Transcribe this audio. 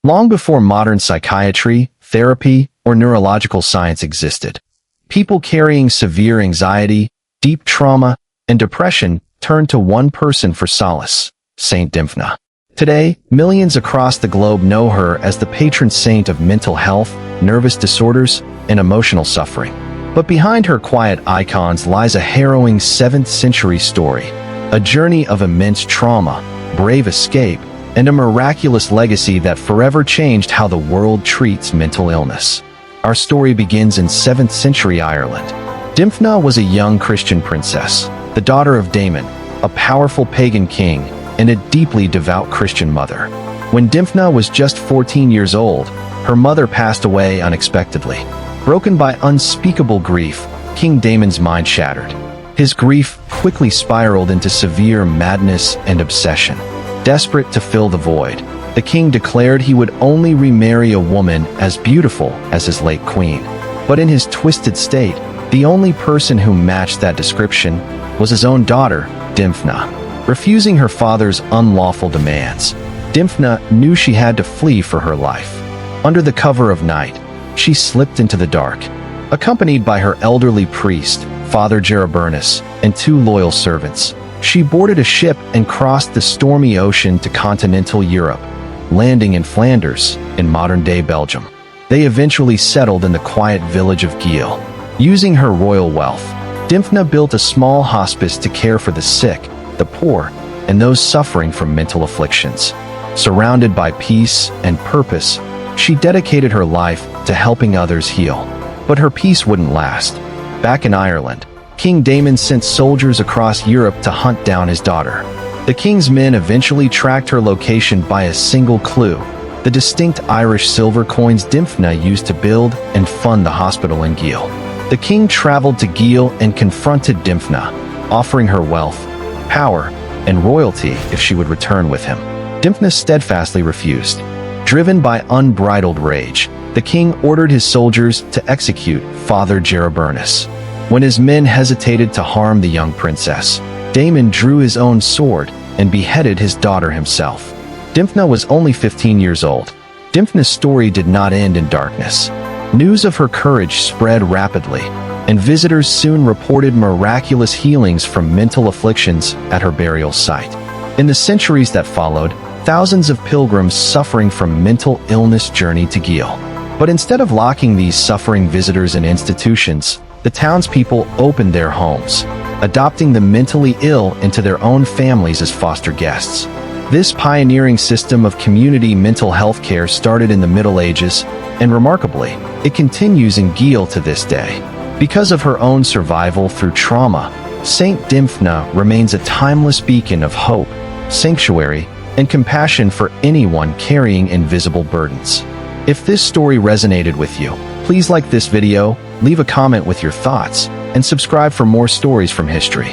long before modern psychiatry, therapy, or neurological science existed. People carrying severe anxiety, deep trauma, and depression turned to one person for solace, Saint Dymphna. Today, millions across the globe know her as the patron saint of mental health, nervous disorders, and emotional suffering. But behind her quiet icons lies a harrowing 7th century story, a journey of immense trauma, brave escape, and a miraculous legacy that forever changed how the world treats mental illness. Our story begins in 7th century Ireland. Dymphna was a young Christian princess, the daughter of Damon, a powerful pagan king, and a deeply devout Christian mother. When Dymphna was just 14 years old, her mother passed away unexpectedly. Broken by unspeakable grief, King Damon's mind shattered. His grief quickly spiraled into severe madness and obsession. Desperate to fill the void, the king declared he would only remarry a woman as beautiful as his late queen. But in his twisted state, the only person who matched that description was his own daughter, Dymphna. Refusing her father's unlawful demands, Dymphna knew she had to flee for her life. Under the cover of night, she slipped into the dark. Accompanied by her elderly priest, Father Jereburnus, and 2 loyal servants, she boarded a ship and crossed the stormy ocean to continental Europe, landing in Flanders, in modern-day Belgium. They eventually settled in the quiet village of Geel. Using her royal wealth, Dymphna built a small hospice to care for the sick, the poor, and those suffering from mental afflictions. Surrounded by peace and purpose, she dedicated her life to helping others heal. But her peace wouldn't last. Back in Ireland, King Damon sent soldiers across Europe to hunt down his daughter. The king's men eventually tracked her location by a single clue: the distinct Irish silver coins Dymphna used to build and fund the hospital in Geel. The king traveled to Geel and confronted Dymphna, offering her wealth, power, and royalty if she would return with him. Dymphna steadfastly refused. Driven by unbridled rage, the king ordered his soldiers to execute Father Jereburnus. When his men hesitated to harm the young princess, Damon drew his own sword and beheaded his daughter himself. Dymphna was only 15 years old. Dymphna's story did not end in darkness. News of her courage spread rapidly, and visitors soon reported miraculous healings from mental afflictions at her burial site. In the centuries that followed, thousands of pilgrims suffering from mental illness journeyed to Geel. But instead of locking these suffering visitors in institutions, the townspeople opened their homes, adopting the mentally ill into their own families as foster guests. This pioneering system of community mental health care started in the Middle Ages, and remarkably, it continues in Geel to this day. Because of her own survival through trauma, Saint Dymphna remains a timeless beacon of hope, sanctuary, and compassion for anyone carrying invisible burdens. If this story resonated with you, please like this video, leave a comment with your thoughts, and subscribe for more stories from history.